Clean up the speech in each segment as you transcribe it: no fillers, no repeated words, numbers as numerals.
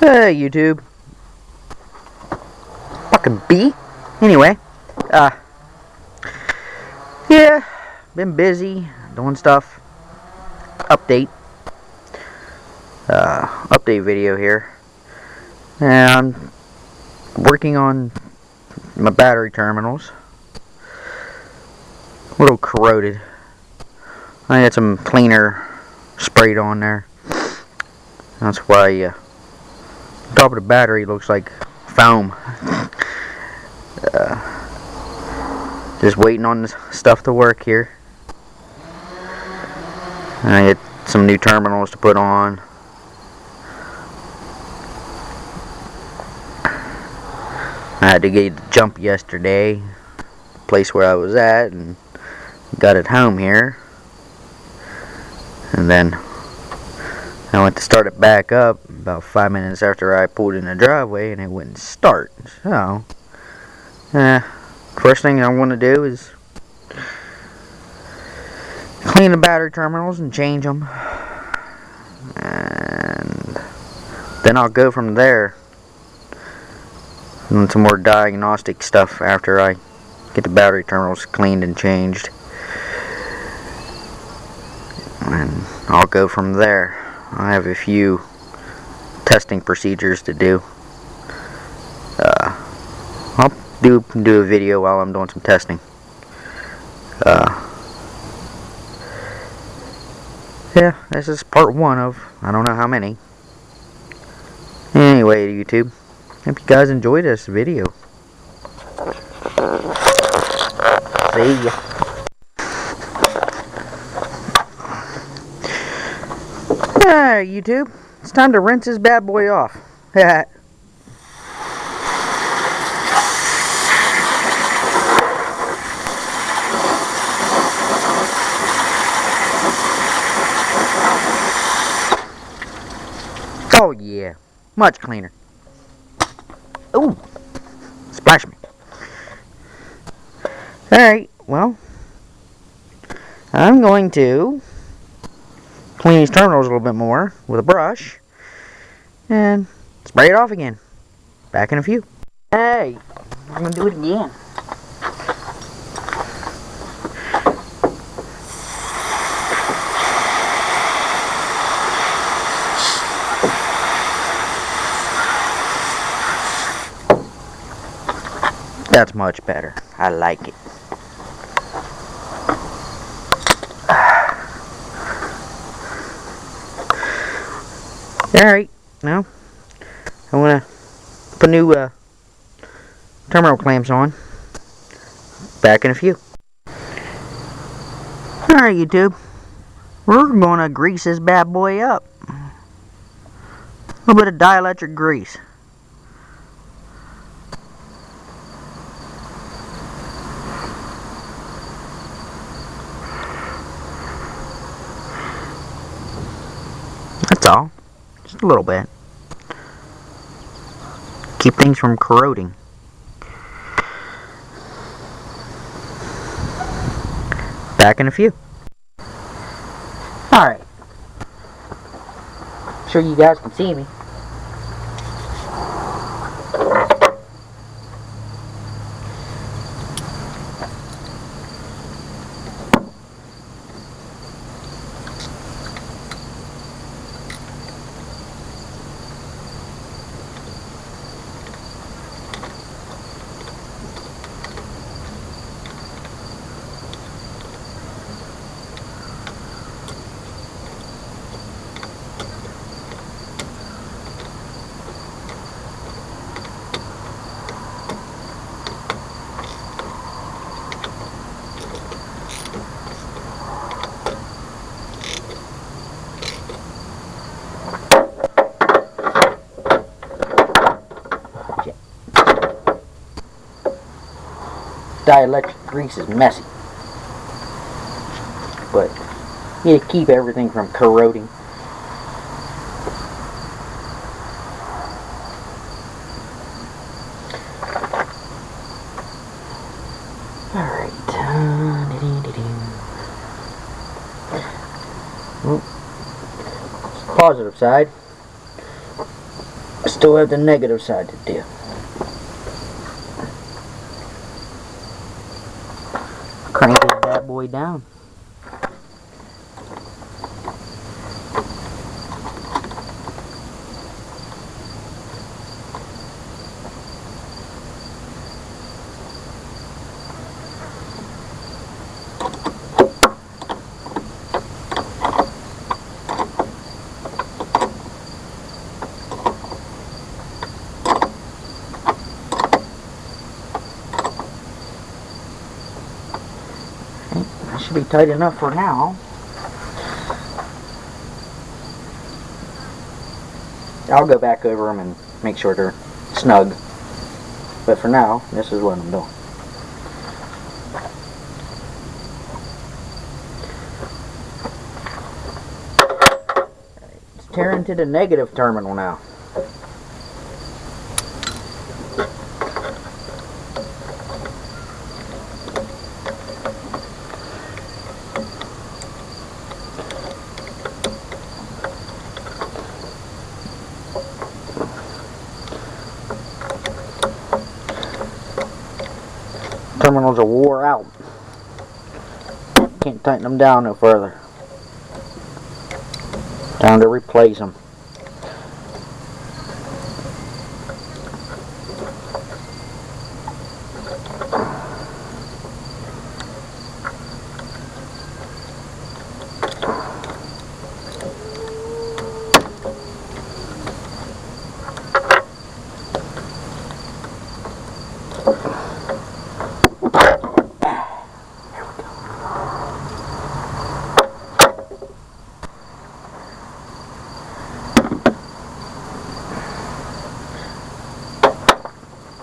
Hey, YouTube. Fucking B. Anyway, yeah, been busy doing stuff. Update. Update video here. And I'm working on my battery terminals. A little corroded. I had some cleaner sprayed on there. That's why, top of the battery looks like foam. Just waiting on the stuff to work here. I had some new terminals to put on. I had to get the jump yesterday, the place where I was at, and got it home here. And then I went to start it back up about 5 minutes after I pulled in the driveway, and it wouldn't start. So, first thing I want to do is clean the battery terminals and change them. And then I'll go from there and some more diagnostic stuff after I get the battery terminals cleaned and changed. And I'll go from there. I have a few testing procedures to do. I'll do a video while I'm doing some testing. Yeah, this is part one of I don't know how many. Anyway, YouTube, hope you guys enjoyed this video. See ya. Alright, YouTube, it's time to rinse this bad boy off. Oh yeah, much cleaner. Ooh, splash me. Alright, well, I'm going to clean these terminals a little bit more with a brush and spray it off again. Back in a few. Hey, I'm going to do it again. That's much better. I like it. Alright, now I'm going to put new terminal clamps on. Back in a few. Alright, YouTube. We're going to grease this bad boy up. A little bit of dielectric grease. That's all. Just a little bit. Keep things from corroding. Back in a few. Alright. Sure you guys can see me. Dielectric grease is messy, but you keep everything from corroding. Alright. Positive side. Still have the negative side to do. Crank this bad boy down. That should be tight enough for now. I'll go back over them and make sure they're snug. But for now, this is what I'm doing. Let's tear into the negative terminal now. Terminals are wore out. Can't tighten them down no further. Time to replace them.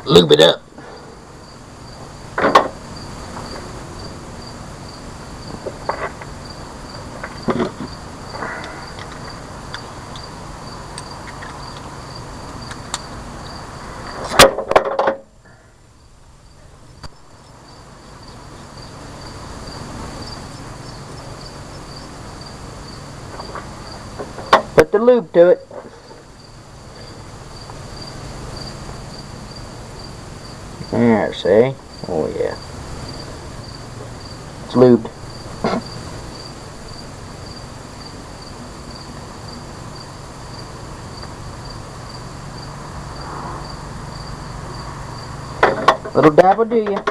Lube it up. Put the lube to it. There, see? Oh yeah. It's lubed. Little dab will do ya.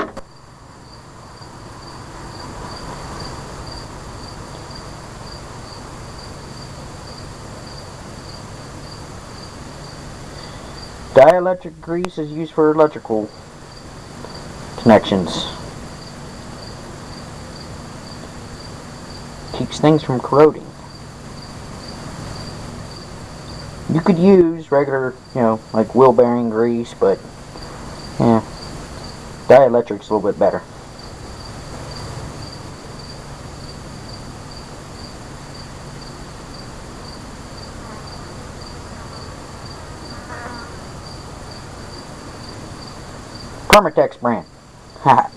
Dielectric grease is used for electrical connections. Keeps things from corroding. You could use regular, like wheel bearing grease, but yeah, dielectric's a little bit better. Permatex brand. Ha.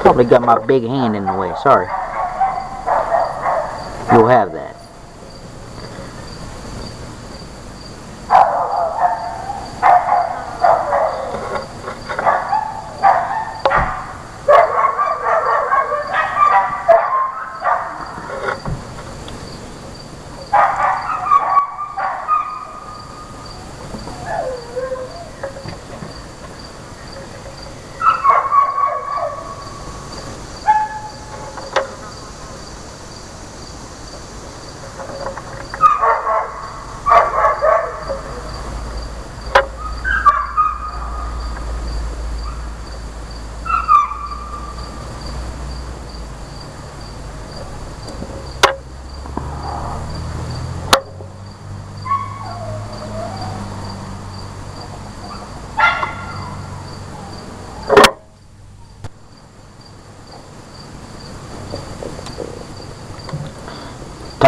Probably got my big hand in the way, sorry. You'll have that.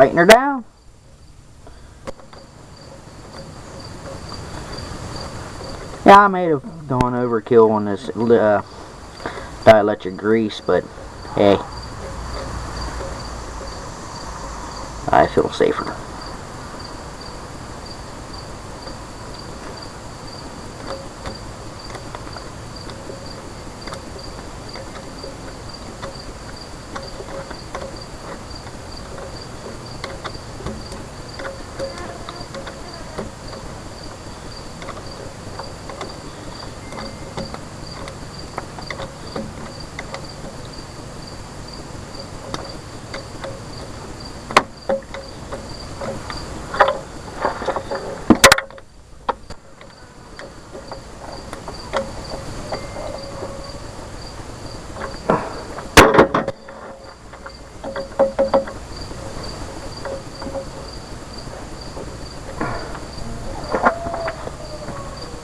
tighten her down. Yeah, I may have gone overkill on this dielectric grease, but hey, I feel safer.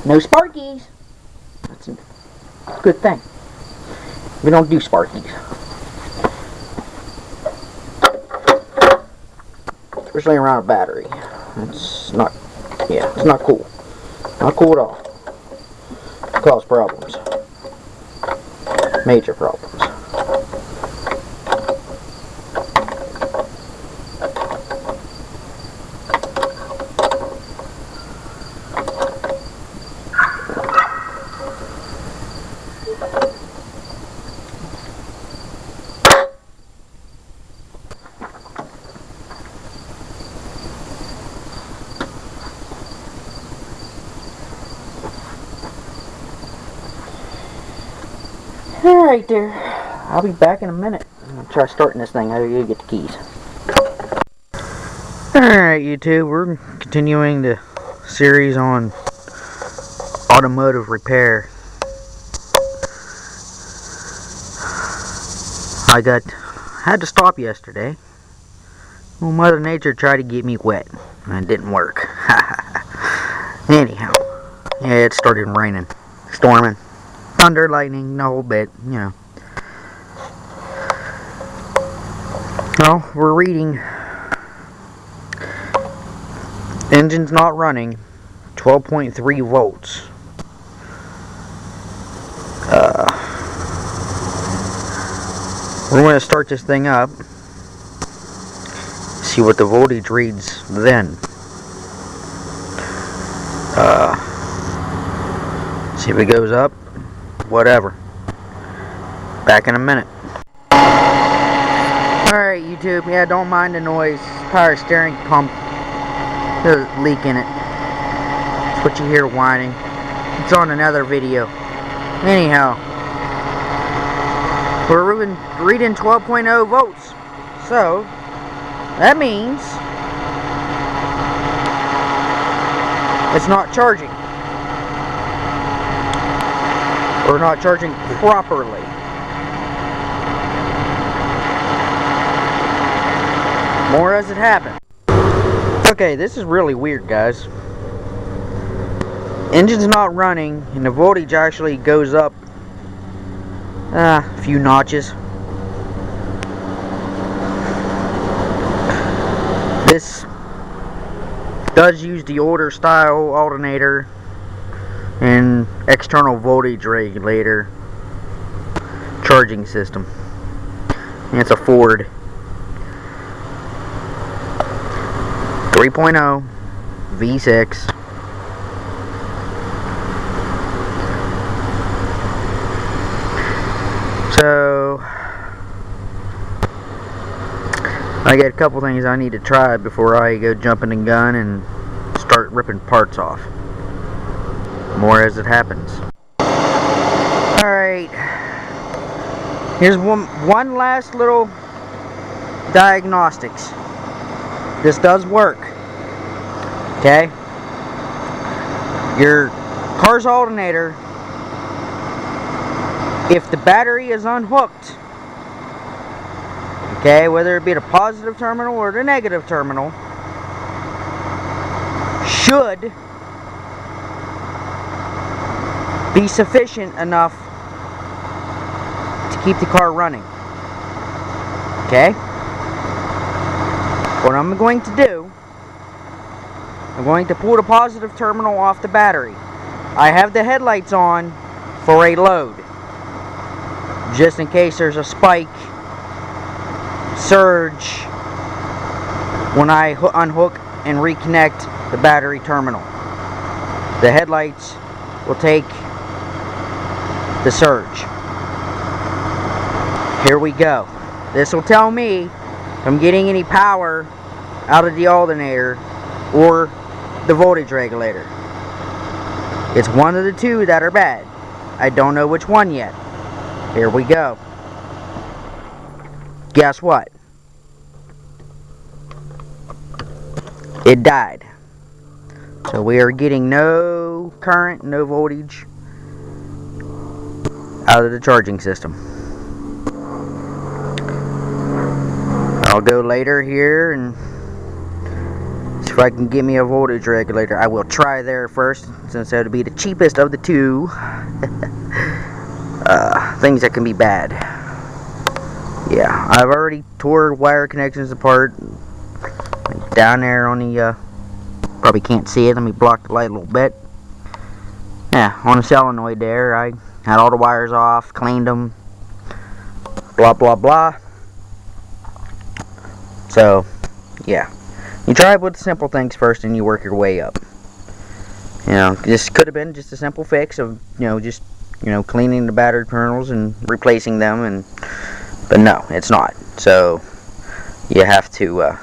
No sparkies. That's a good thing. We don't do sparkies. Especially around a battery. It's not, yeah, it's not cool. Not cool at all. Cause problems. Major problems. Alright there. I'll be back in a minute. I'm gonna try starting this thing. I gotta get the keys. Alright YouTube, we're continuing the series on automotive repair. Had to stop yesterday. Well, Mother Nature tried to get me wet, and it didn't work. Anyhow, yeah, it started raining, storming, thunder, lightning, the whole bit, you know. Well, we're reading engine's not running, 12.3 volts. We're going to start this thing up, see what the voltage reads then. See if it goes up, whatever. Back in a minute. Alright YouTube, yeah, don't mind the noise. Power steering pump, there's a leak in it. That's what you hear whining. It's on another video. Anyhow, we're reading 12.0 volts. So, that means it's not charging. Or not charging properly. More as it happens. Okay, this is really weird, guys. Engine's not running, and the voltage actually goes up a few notches. This does use the older style alternator and external voltage regulator charging system. And it's a Ford 3.0 V6. So I got a couple things I need to try before I go jumping the gun and start ripping parts off. More as it happens. Alright, here's one last little diagnostics. This does work. Okay? Your car's alternator, if the battery is unhooked, okay, whether it be the positive terminal or the negative terminal, should be sufficient enough to keep the car running. Okay? what I'm going to do, I'm going to pull the positive terminal off the battery. I have the headlights on for a load, just in case there's a spike, surge, when I unhook and reconnect the battery terminal. The headlights will take the surge. Here we go. This will tell me if I'm getting any power out of the alternator or the voltage regulator. It's one of the two that are bad. I don't know which one yet. Here we go. Guess what? It died. So we are getting no current, no voltage out of the charging system. I'll go later here and see if I can get me a voltage regulator. I will try there first, since that would be the cheapest of the two things that can be bad. Yeah, I've already tore wire connections apart down there on the probably can't see it. Let me block the light a little bit. Yeah, on the solenoid there, I had all the wires off, cleaned them, blah blah blah. So, yeah, you try with the simple things first, and you work your way up. You know, this could have been just a simple fix of, just cleaning the battery kernels and replacing them, but no, it's not. So you have to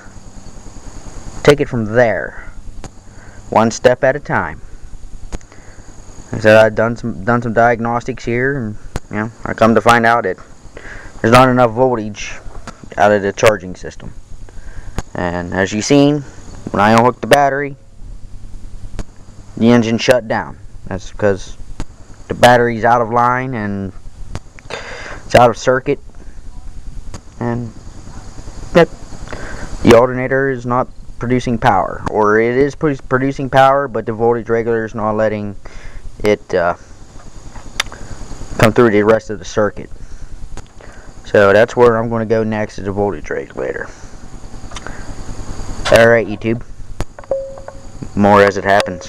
take it from there, one step at a time. I said I've done some diagnostics here, and I come to find out that there's not enough voltage out of the charging system. And as you've seen, when I unhooked the battery, the engine shut down. That's because the battery's out of line and it's out of circuit, and the alternator is not producing power, or it is producing power, but the voltage regulator is not letting it come through the rest of the circuit. So that's where I'm going to go next, is the voltage regulator. Alright, YouTube, more as it happens.